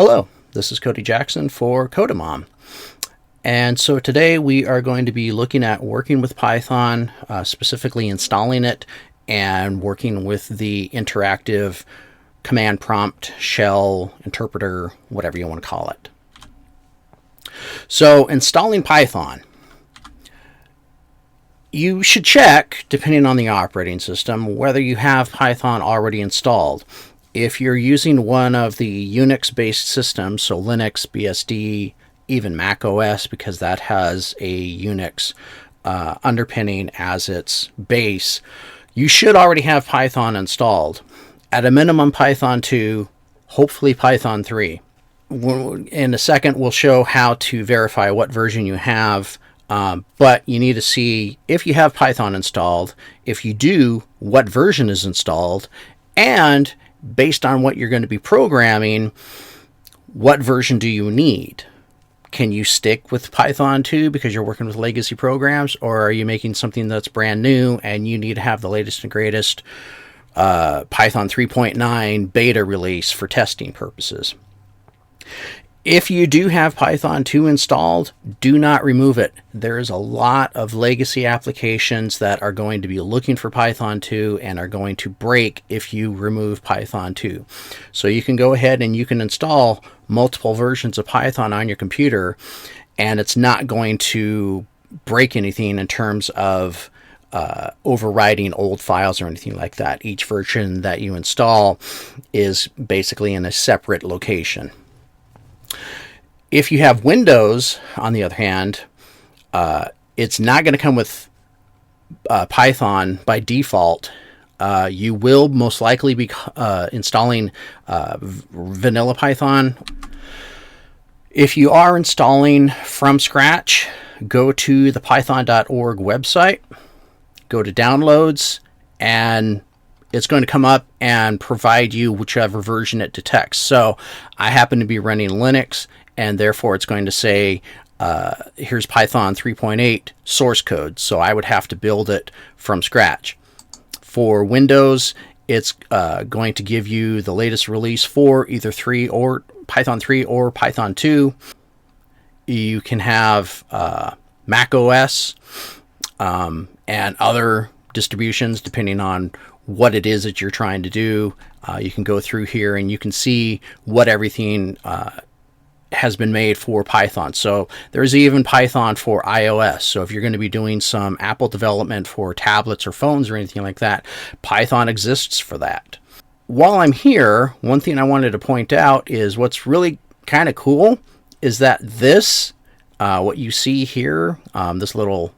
Hello, this is Cody Jackson for Codamom. And so today we are going to be looking at working with Python, specifically installing it and working with the interactive command prompt, shell, interpreter, whatever you want to call it. So installing Python. You should check, depending on the operating system, whether you have Python already installed. If you're using one of the Unix-based systems, so Linux, BSD, even Mac OS, because that has a Unix underpinning as its base, you should already have Python installed. At a minimum, Python 2, hopefully Python 3. In a second, we'll show how to verify what version you have, but you need to see if you have Python installed, if you do, what version is installed, and based on what you're going to be programming, what version do you need? Can you stick with Python 2 because you're working with legacy programs, or are you making something that's brand new and you need to have the latest and greatest Python 3.9 beta release for testing purposes? If you do have Python 2 installed, do not remove it. There is a lot of legacy applications that are going to be looking for Python 2 and are going to break if you remove Python 2. So you can go ahead and you can install multiple versions of Python on your computer, and it's not going to break anything in terms of overriding old files or anything like that. Each version that you install is basically in a separate location. If you have Windows, on the other hand, it's not going to come with Python by default. You will most likely be installing vanilla Python. If you are installing from scratch, go to the python.org website, go to downloads, and it's going to come up and provide you whichever version it detects. So I happen to be running Linux, and therefore it's going to say, here's Python 3.8 source code. So I would have to build it from scratch. For Windows, it's going to give you the latest release for either Python 3 or Python 2. You can have Mac OS and other distributions depending on what it is that you're trying to do. You can go through here and you can see what everything has been made for Python. So there's even Python for iOS. So if you're going to be doing some Apple development for tablets or phones or anything like that, Python exists for that. While I'm here, one thing I wanted to point out is what's really kind of cool is that this, what you see here, this little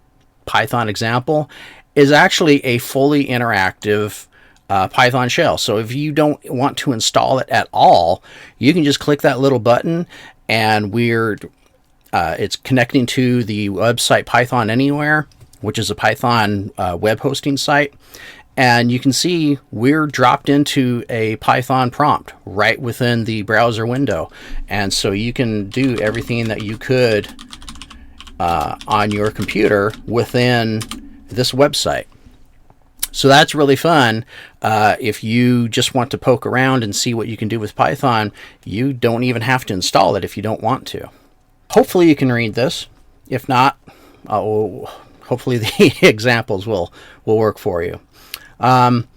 Python example, is actually a fully interactive Python shell. So if you don't want to install it at all, you can just click that little button, and it's connecting to the website Python Anywhere, which is a Python web hosting site. And you can see we're dropped into a Python prompt right within the browser window. And so you can do everything that you could on your computer within this website. So that's really fun. If you just want to poke around and see what you can do with Python, you don't even have to install it if you don't want to. Hopefully you can read this. If not, hopefully the examples will work for you. Once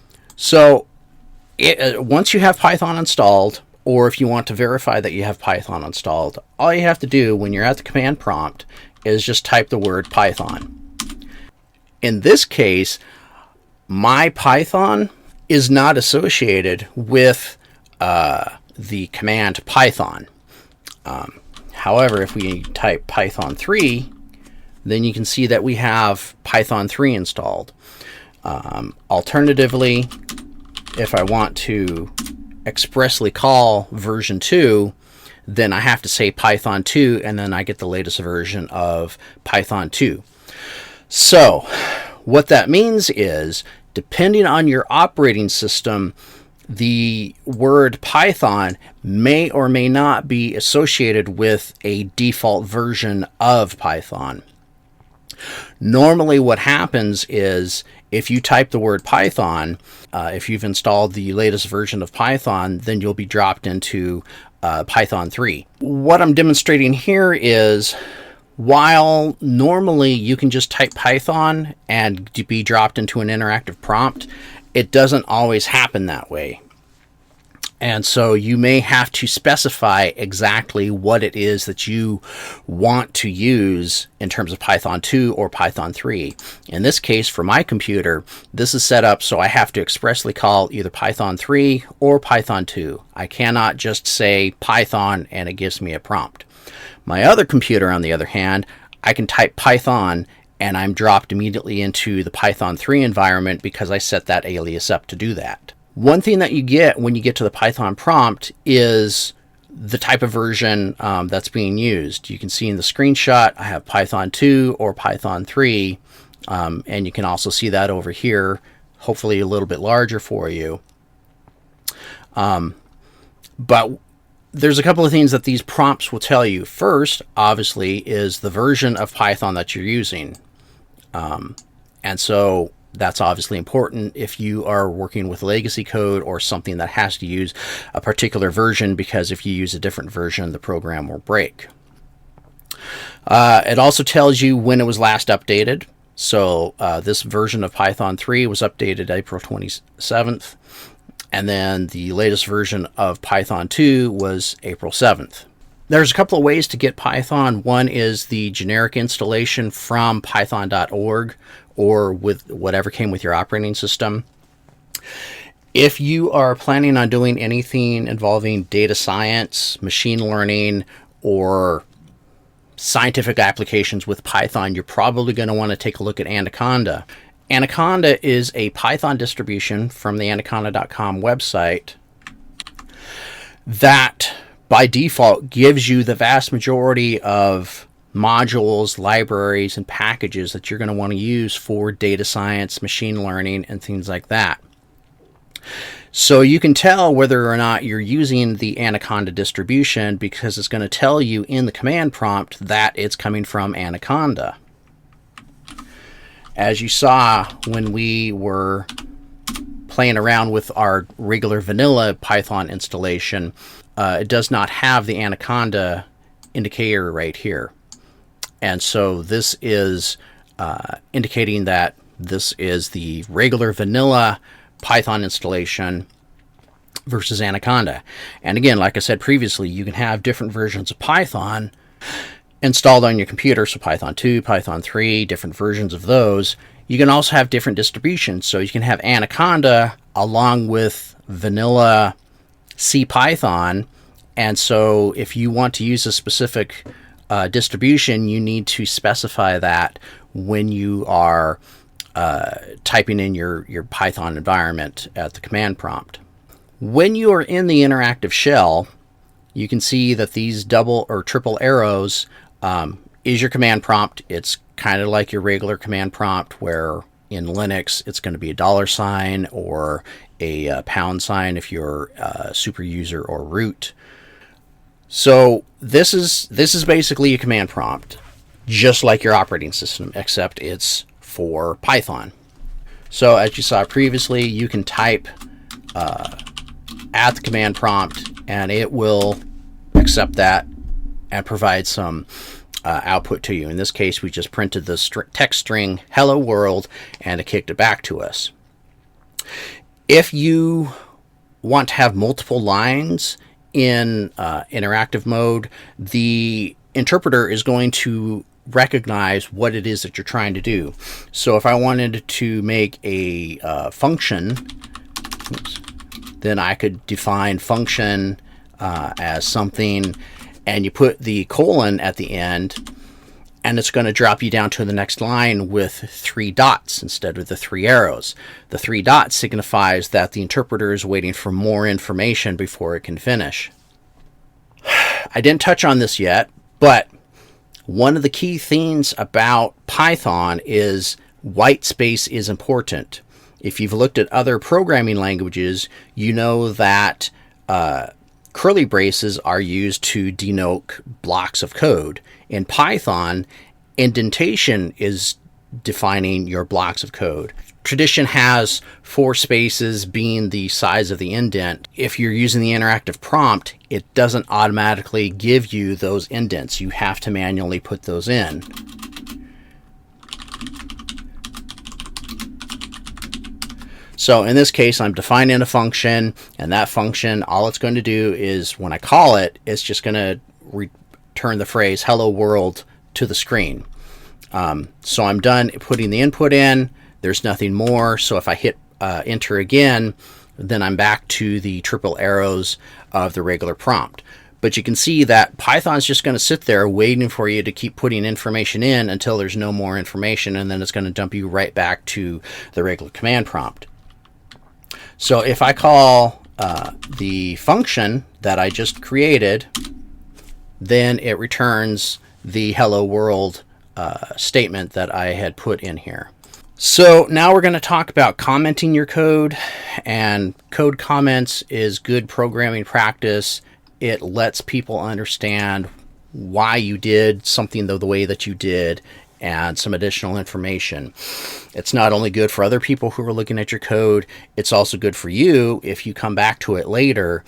you have Python installed, or if you want to verify that you have Python installed, all you have to do when you're at the command prompt is just type the word Python. In this case, my Python is not associated with the command Python. However, if we type Python 3, then you can see that we have Python 3 installed. Alternatively, if I want to expressly call version 2, then I have to say Python 2, and then I get the latest version of Python 2. So what that means is, depending on your operating system, the word Python may or may not be associated with a default version of Python. Normally what happens is if you type the word Python, if you've installed the latest version of Python, then you'll be dropped into Python 3. What I'm demonstrating here is, while normally you can just type Python and be dropped into an interactive prompt, it doesn't always happen that way. And so you may have to specify exactly what it is that you want to use in terms of Python 2 or Python 3. In this case, for my computer, this is set up so I have to expressly call either Python 3 or Python 2. I cannot just say Python and it gives me a prompt. My other computer, on the other hand, I can type Python and I'm dropped immediately into the Python 3 environment because I set that alias up to do that. One thing that you get when you get to the Python prompt is the type of version that's being used. You can see in the screenshot I have Python 2 or Python 3, and you can also see that over here, hopefully a little bit larger for you. But there's a couple of things that these prompts will tell you. First, obviously, is the version of Python that you're using. And so that's obviously important if you are working with legacy code or something that has to use a particular version, because if you use a different version, the program will break. It also tells you when it was last updated. So this version of Python 3 was updated April 27th, and then the latest version of Python 2 was April 7th. There's a couple of ways to get Python. One is the generic installation from python.org or with whatever came with your operating system. If you are planning on doing anything involving data science, machine learning, or scientific applications with Python, you're probably going to want to take a look at Anaconda. Anaconda is a Python distribution from the anaconda.com website that by default gives you the vast majority of modules, libraries, and packages that you're going to want to use for data science, machine learning, and things like that. So you can tell whether or not you're using the Anaconda distribution because it's going to tell you in the command prompt that it's coming from Anaconda. As you saw when we were playing around with our regular vanilla Python installation, it does not have the Anaconda indicator right here. And so this is indicating that this is the regular vanilla Python installation versus Anaconda. And again, like I said previously, you can have different versions of Python installed on your computer. So Python 2, Python 3, different versions of those. You can also have different distributions. So you can have Anaconda along with vanilla CPython. And so if you want to use a specific distribution, you need to specify that when you are typing in your Python environment at the command prompt. When you are in the interactive shell, you can see that these double or triple arrows is your command prompt. It's kind of like your regular command prompt, where in Linux it's going to be a $sign or a pound sign if you're a super user or root. So this is basically a command prompt, just like your operating system, except it's for Python. So as you saw previously, you can type at the command prompt and it will accept that and provide some output to you. In this case, we just printed the text string hello world and it kicked it back to us. If you want to have multiple lines in interactive mode, the interpreter is going to recognize what it is that you're trying to do. So if I wanted to make a function, then I could define function as something, and you put the colon at the end, and it's going to drop you down to the next line with 3 dots instead of the 3 arrows. The 3 dots signifies that the interpreter is waiting for more information before it can finish. I didn't touch on this yet, but one of the key things about Python is white space is important. If you've looked at other programming languages, you know that curly braces are used to denote blocks of code. In Python, indentation is defining your blocks of code. Tradition has 4 spaces being the size of the indent. If you're using the interactive prompt, it doesn't automatically give you those indents. You have to manually put those in. So in this case, I'm defining a function, and that function, all it's going to do is when I call it, it's just going to return the phrase hello world to the screen. So I'm done putting the input in. There's nothing more. So if I hit enter again, then I'm back to the triple arrows of the regular prompt. But you can see that Python's just going to sit there waiting for you to keep putting information in until there's no more information, and then it's going to dump you right back to the regular command prompt. So if I call the function that I just created, then it returns the hello world statement that I had put in here. So now we're going to talk about commenting your code, and code comments is good programming practice. It lets people understand why you did something the way that you did, and some additional information. It's not only good for other people who are looking at your code, it's also good for you if you come back to it later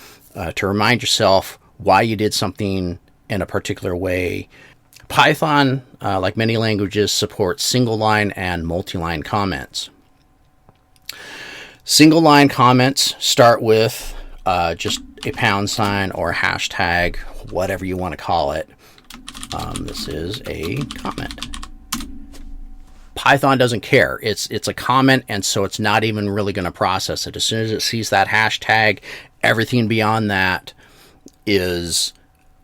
to remind yourself why you did something in a particular way. Python, like many languages, supports single line and multi-line comments. Single line comments start with just a £, or a hashtag, whatever you want to call it. This is a comment. Python doesn't care. It's a comment, and so it's not even really going to process it. As soon as it sees that hashtag, everything beyond that is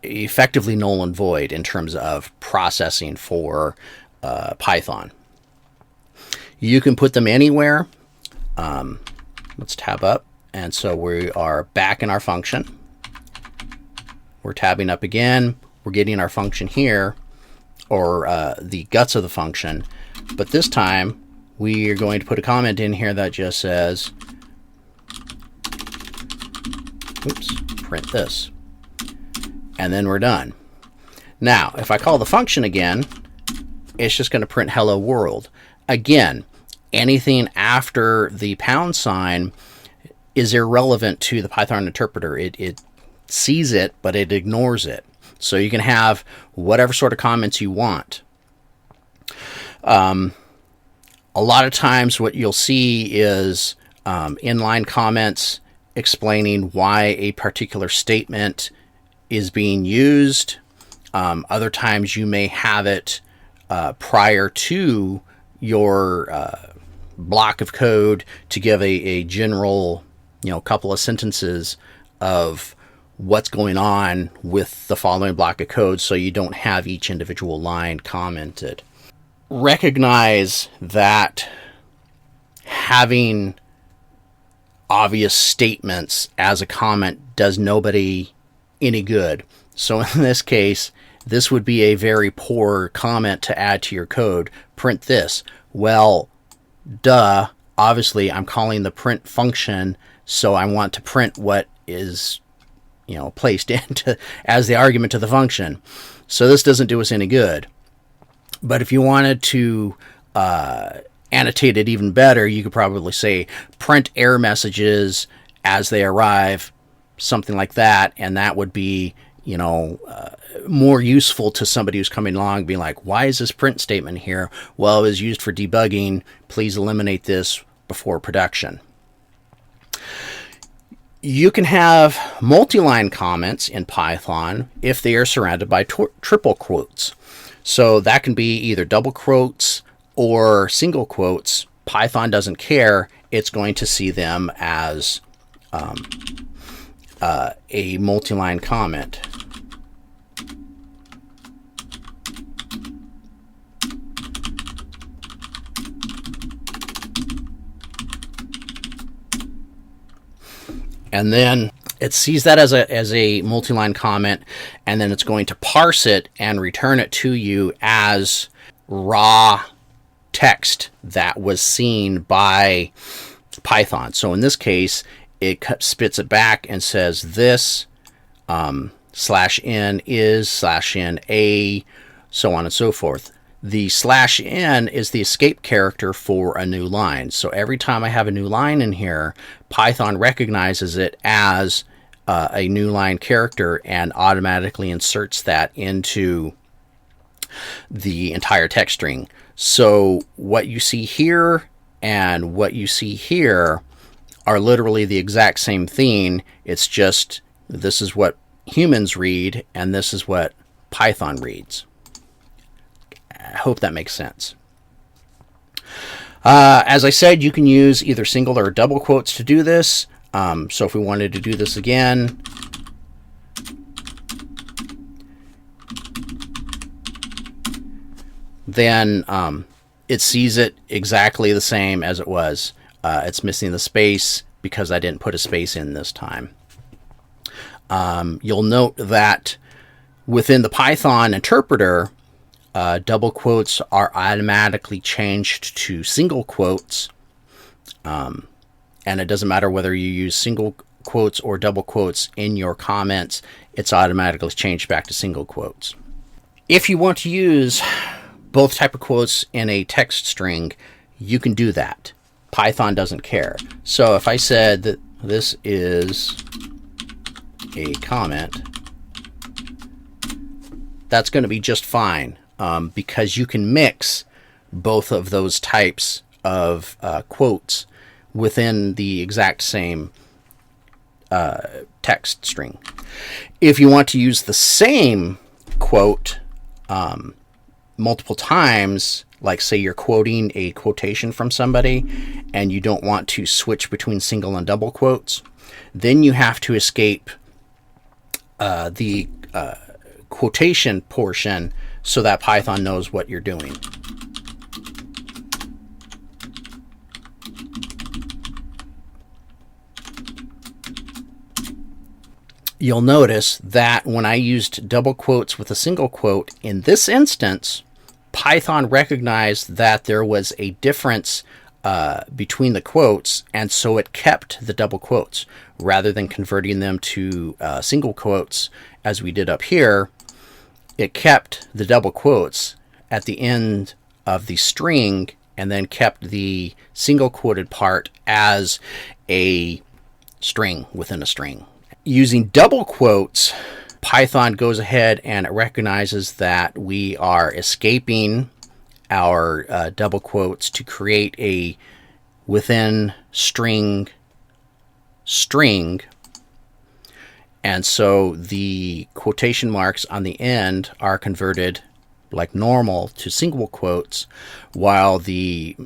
effectively null and void in terms of processing for Python. You can put them anywhere. Let's tab up, and so we are back in our function. We're tabbing up again. We're getting our function here, or the guts of the function. But this time, we are going to put a comment in here that just says, oops, print this. And then we're done. Now, if I call the function again, it's just going to print hello world. Again, anything after the £, is irrelevant to the Python interpreter. It sees it, but it ignores it. So you can have whatever sort of comments you want. A lot of times what you'll see is inline comments explaining why a particular statement is being used. Other times you may have it prior to your block of code to give a general, couple of sentences of what's going on with the following block of code, so you don't have each individual line commented. Recognize that having obvious statements as a comment does nobody any good. So in this case, this would be a very poor comment to add to your code. Print this. Well, duh. Obviously, I'm calling the print function, so I want to print what is, placed into as the argument to the function. So this doesn't do us any good. But if you wanted to annotate it even better, you could probably say print error messages as they arrive, something like that, and that would be, more useful to somebody who's coming along, being like, why is this print statement here? Well, it was used for debugging. Please eliminate this before production. You can have multi-line comments in Python if they are surrounded by triple quotes. So that can be either double quotes or single quotes. Python doesn't care. It's going to see them as a multi-line comment. And then it sees that as a multi-line comment, and then it's going to parse it and return it to you as raw text that was seen by Python. So in this case, it spits it back and says this /n is /n a, so on and so forth. The /n is the escape character for a new line. So every time I have a new line in here, Python recognizes it as a new line character and automatically inserts that into the entire text string. So what you see here and what you see here are literally the exact same thing. It's just this is what humans read and this is what Python reads. I hope that makes sense. As I said, you can use either single or double quotes to do this. So if we wanted to do this again, then it sees it exactly the same as it was. It's missing the space because I didn't put a space in this time. You'll note that within the Python interpreter, double quotes are automatically changed to single quotes. And it doesn't matter whether you use single quotes or double quotes in your comments, it's automatically changed back to single quotes. If you want to use both type of quotes in a text string, you can do that. Python doesn't care. So if I said that this is a comment, that's going to be just fine. Because you can mix both of those types of quotes within the exact same text string. If you want to use the same quote multiple times, like say you're quoting a quotation from somebody and you don't want to switch between single and double quotes, then you have to escape the quotation portion so that Python knows what you're doing. You'll notice that when I used double quotes with a single quote, in this instance, Python recognized that there was a difference between the quotes, and so it kept the double quotes. Rather than converting them to single quotes, as we did up here, it kept the double quotes at the end of the string and then kept the single quoted part as a string within a string. Using double quotes, Python goes ahead and it recognizes that we are escaping our double quotes to create a within string. And so the quotation marks on the end are converted like normal to single quotes, while the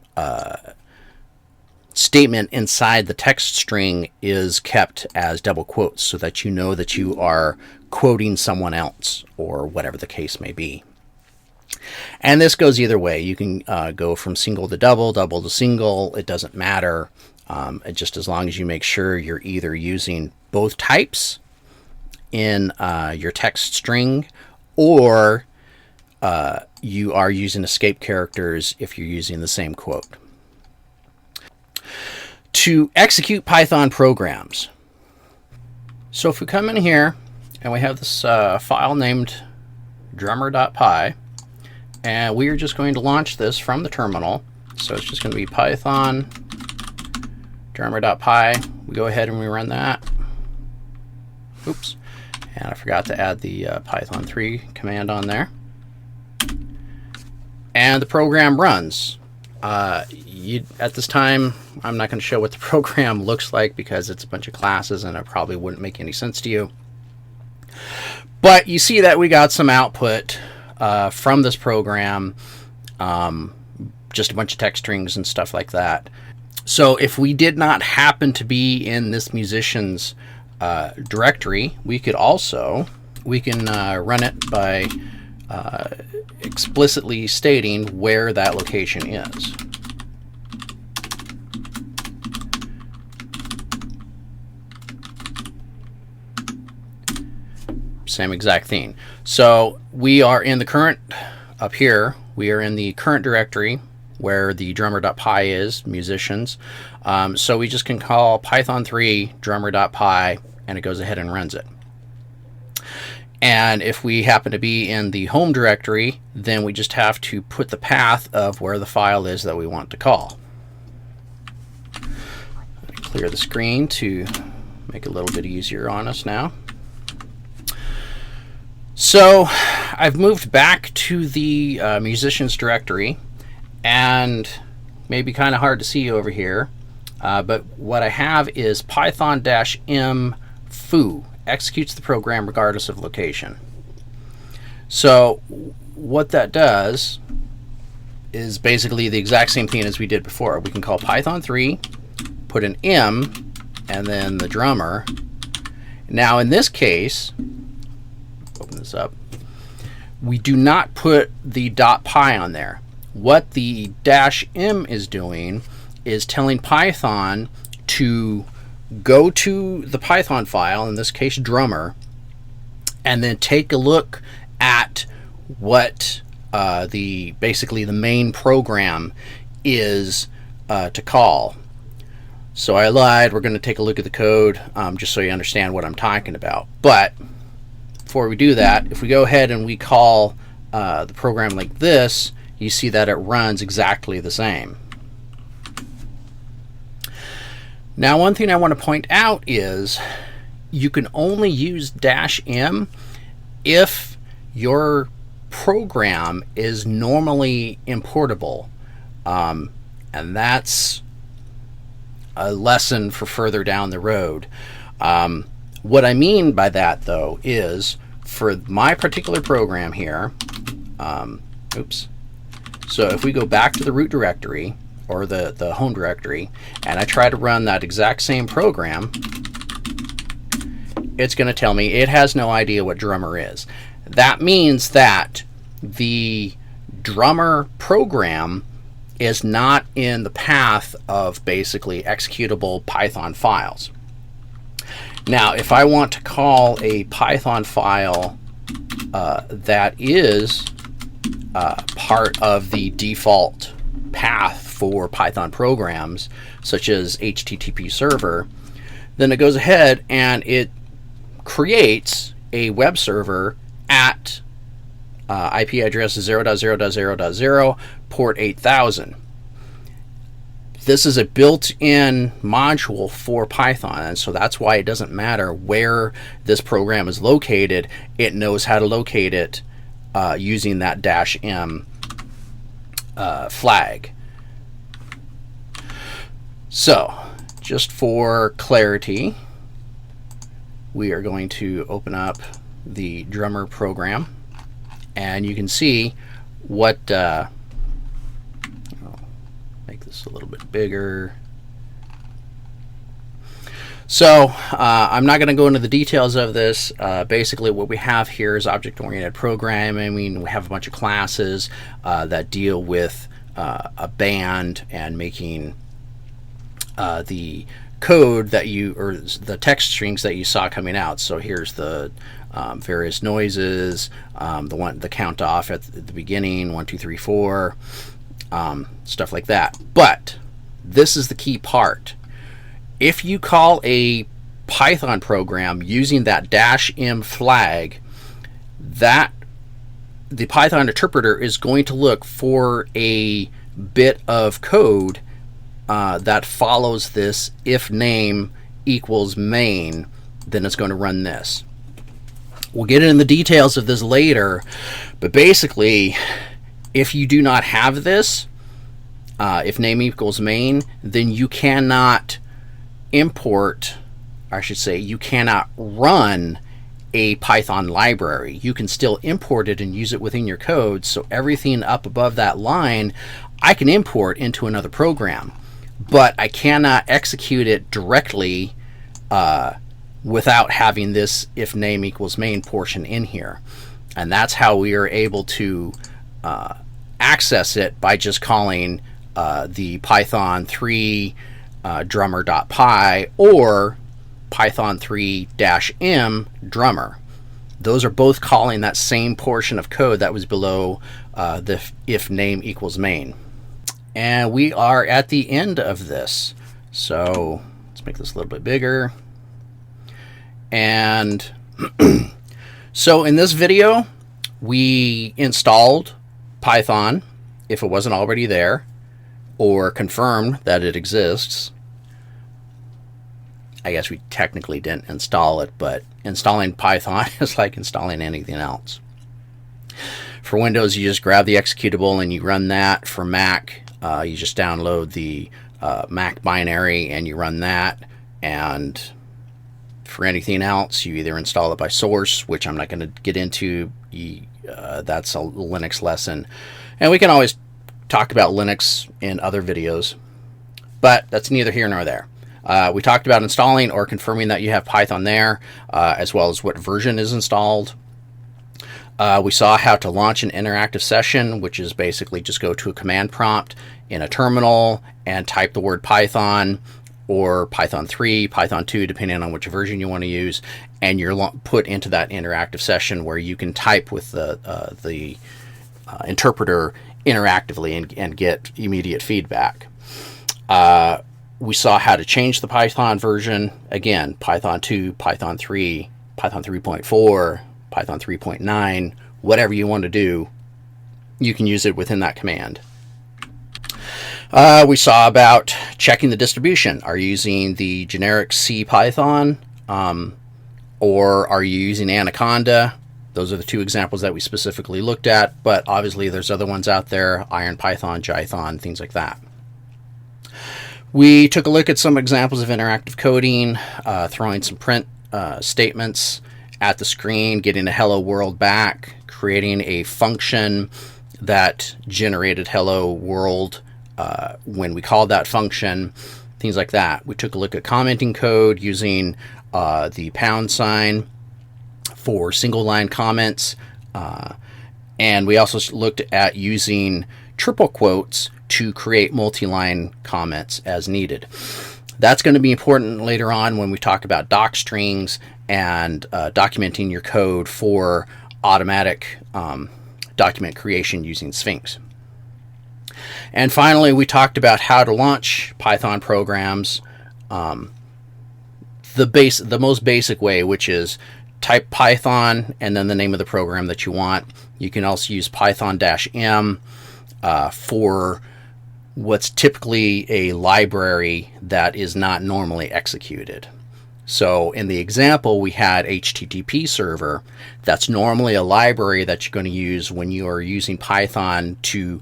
statement inside the text string is kept as double quotes so that you know that you are quoting someone else or whatever the case may be. And this goes either way. You can go from single to double, double to single. It doesn't matter. Just as long as you make sure you're either using both types in your text string, or you are using escape characters if you're using the same quote. To execute Python programs. So if we come in here and we have this file named drummer.py, and we are just going to launch this from the terminal. So it's just going to be Python drummer.py. We go ahead and we run that. Oops. And I forgot to add the Python 3 command on there. And the program runs. At this time, I'm not going to show what the program looks like because it's a bunch of classes and it probably wouldn't make any sense to you. But you see that we got some output from this program, just a bunch of text strings and stuff like that. So if we did not happen to be in this musician's directory, we can run it by explicitly stating where that location is. Same exact thing. So we are in the current, up here, we are in the current directory where the drummer.py is, musicians. So we just can call Python 3 drummer.py and it goes ahead and runs it. And if we happen to be in the home directory, then we just have to put the path of where the file is that we want to call. Clear the screen to make it a little bit easier on us now. So I've moved back to the musicians directory, and maybe kind of hard to see over here, but what I have is python-m foo, executes the program regardless of location. So what that does is basically the exact same thing as we did before. We can call python3, put an m, and then the drummer. Now in this case, open this up, we do not put the .py on there. What the -m is doing is telling Python to go to the Python file, in this case drummer, and then take a look at what basically the main program is to call. So I lied, we're going to take a look at the code just so you understand what I'm talking about. But before we do that, if we go ahead and we call the program like this, you see that it runs exactly the same. Now, one thing I want to point out is you can only use -m if your program is normally importable. And that's a lesson for further down the road. What I mean by that, though, is for my particular program here, so if we go back to the root directory, or the home directory, and I try to run that exact same program, it's going to tell me it has no idea what drummer is. That means that the drummer program is not in the path of basically executable Python files. Now, if I want to call a Python file that is part of the default path for Python programs, such as HTTP server, then it goes ahead and it creates a web server at IP address 0.0.0.0, port 8000. This is a built-in module for Python, and so that's why it doesn't matter where this program is located. It knows how to locate it using that -m flag. So, just for clarity, we are going to open up the drummer program, and you can see what I'll make this a little bit bigger. So I'm not going to go into the details of this. Basically what we have here is object-oriented programming. We have a bunch of classes that deal with a band and making the code that or the text strings that you saw coming out. So here's the various noises, the count off at the beginning, 1, 2, 3, 4, stuff like that. But this is the key part. If you call a Python program using that -m flag, that the Python interpreter is going to look for a bit of code that follows this if name equals main, then it's going to run this. We'll get into the details of this later, but basically, if you do not have this, if name equals main, then you cannot import, I should say, you cannot run a Python library. You can still import it and use it within your code, so everything up above that line I can import into another program, but I cannot execute it directly without having this if name equals main portion in here. And that's how we are able to access it, by just calling the Python 3 drummer.py or Python 3-m drummer. Those are both calling that same portion of code that was below the if name equals main. And we are at the end of this. So let's make this a little bit bigger. And So in this video, we installed Python, if it wasn't already there, or confirmed that it exists. I guess we technically didn't install it, but installing Python is like installing anything else. For Windows, you just grab the executable and you run that. For Mac, you just download the Mac binary and you run that. And for anything else, you either install it by source, which I'm not going to get into. That's a Linux lesson. And we can always talk about Linux in other videos, but that's neither here nor there. We talked about installing or confirming that you have Python there, as well as what version is installed. We saw how to launch an interactive session, which is basically just go to a command prompt in a terminal and type the word Python or Python 3, Python 2, depending on which version you want to use, and you're put into that interactive session where you can type with the interpreter interactively and get immediate feedback. We saw how to change the Python version. Again, Python 2, Python 3, Python 3.4, Python 3.9, whatever you want to do, you can use it within that command. We saw about checking the distribution. Are you using the generic C Python, or are you using Anaconda? Those are the two examples that we specifically looked at, but obviously there's other ones out there, IronPython, Jython, things like that. We took a look at some examples of interactive coding, throwing some print statements at the screen, getting a hello world back, creating a function that generated hello world when we called that function, things like that. We took a look at commenting code using the pound sign for single line comments, and we also looked at using triple quotes to create multi-line comments as needed. That's going to be important later on when we talk about doc strings and documenting your code for automatic document creation using Sphinx. And finally, we talked about how to launch Python programs the most basic way, which is type Python and then the name of the program that you want. You can also use Python-M for what's typically a library that is not normally executed. So in the example, we had HTTP server. That's normally a library that you're going to use when you are using Python to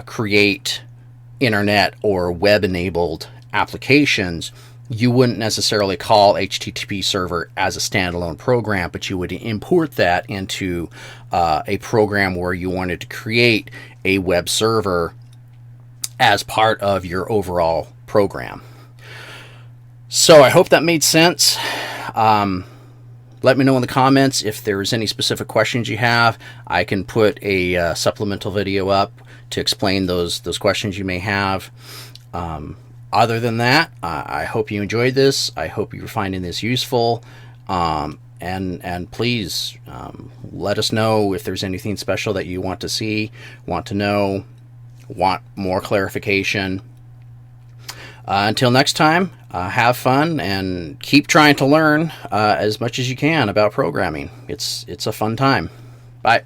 create internet or web-enabled applications. You wouldn't necessarily call HTTP server as a standalone program, but you would import that into a program where you wanted to create a web server as part of your overall program. So I hope that made sense. Let me know in the comments if there's any specific questions you have. I can put a supplemental video up to explain those questions you may have. Other than that, I hope you enjoyed this. I hope you're finding this useful. And please let us know if there's anything special that you want to see, want to know, want more clarification. Until next time, have fun and keep trying to learn as much as you can about programming. It's a fun time. Bye.